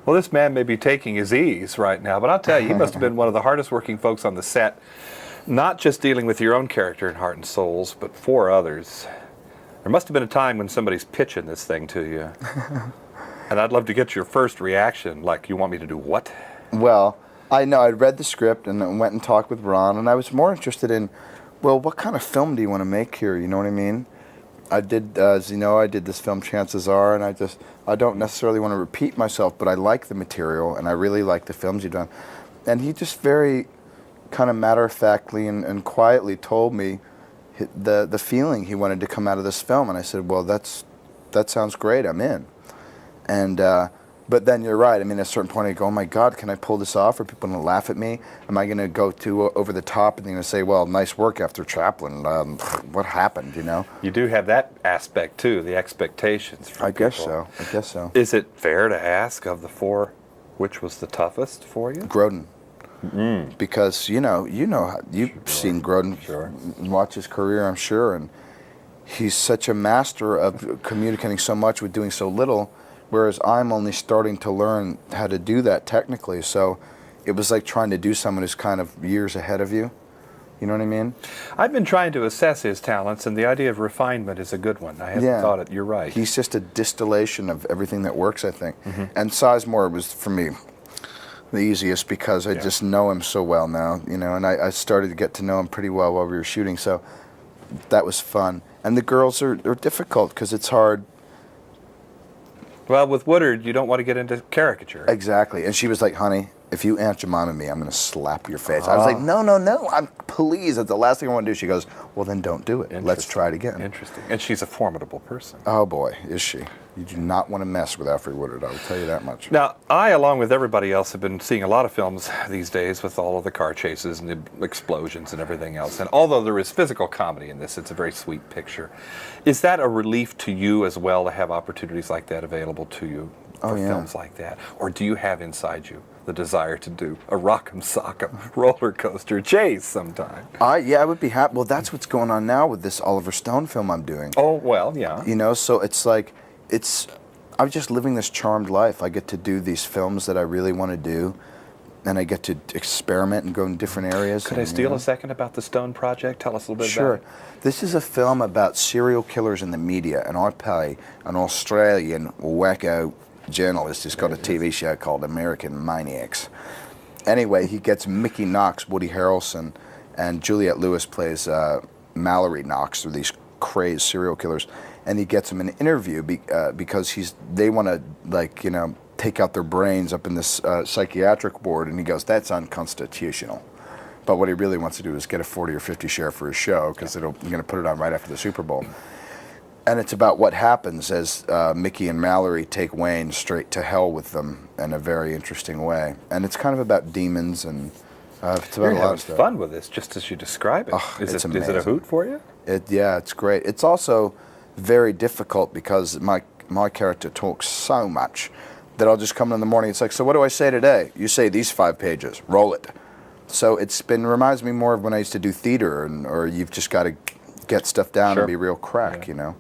Well, this man may be taking his ease right now, but I'll tell you, he must have been one of the hardest working folks on the set, not just dealing with your own character in Heart and Souls, but for others. There must have been a time when somebody's pitching this thing to you. And I'd love to get your first reaction, like, you want me to do what? Well, I know, I'd read the script and then went and talked with Ron, and I was more interested in, well, what kind of film do you want to make here, you know what I mean? I did, as you know, I did this film, Chances Are, and I don't necessarily want to repeat myself, but I like the material, and I really like the films you've done. And he just very kind of matter-of-factly and quietly told me the feeling he wanted to come out of this film, and I said, well, that sounds great, I'm in. And but then you're right. I mean, at a certain point, I go, oh my God, can I pull this off? Are people going to laugh at me? Am I going to go too over the top and they're going to say, well, nice work after Chaplin? What happened, you know? You do have that aspect, too, the expectations from I guess people. so. I guess so. Is it fair to ask, of the four, which was the toughest for you? Grodin. Because, you've seen Grodin, watch his career, I'm sure, and he's such a master of communicating so much with doing so little, whereas I'm only starting to learn how to do that technically. So it was like trying to do someone who's kind of years ahead of you. You know what I mean? I've been trying to assess his talents, and the idea of refinement is a good one. I haven't thought it. You're right. He's just a distillation of everything that works, I think. And Sizemore was, for me, the easiest because I just know him so well now, you know, and I started to get to know him pretty well while we were shooting, so that was fun. And the girls are difficult because it's hard. Well, with Woodard, you don't want to get into caricature. Exactly. And she was like, honey, if you Aunt Jemima me, I'm going to slap your face. I was like, no, please, that's the last thing I want to do. She goes, well, then don't do it. Let's try it again. Interesting. And she's a formidable person. Oh, boy, is she. You do not want to mess with Alfred Woodard, I will tell you that much. Now, I, along with everybody else, have been seeing a lot of films these days with all of the car chases and the explosions and everything else. And although there is physical comedy in this, it's a very sweet picture. Is that a relief to you as well to have opportunities like that available to you for films like that? Or do you have inside you the desire to do a rock'em sock'em roller coaster chase sometime? Yeah, I would be happy. Well, that's what's going on now with this Oliver Stone film I'm doing. Oh, well, yeah. You know, so it's like, I'm just living this charmed life. I get to do these films that I really want to do, and I get to experiment and go in different areas. Could I steal a second about the Stone Project? Tell us a little bit about it. Sure. This is a film about serial killers in the media, and I play an Australian wacko journalist who's got a TV show called American Maniacs. Anyway, he gets Mickey Knox, Woody Harrelson, and Juliette Lewis plays Mallory Knox, through these crazed serial killers. And he gets them an interview because they want to, like, you know, take out their brains up in this psychiatric ward, and he goes, that's unconstitutional. But what he really wants to do is get a 40 or 50 share for his show, because you're going to put it on right after the Super Bowl. And it's about what happens as Mickey and Mallory take Wayne straight to hell with them in a very interesting way. And it's kind of about demons, and it's about a lot of stuff. You're having fun with this, just as you describe it. Oh, Is it a hoot for you? Yeah, it's great. It's also very difficult because my character talks so much that I'll just come in the morning. It's like, so what do I say today? You say these 5 pages. Roll it. So reminds me more of when I used to do theater, or you've just got to get stuff down and be real crack, you know.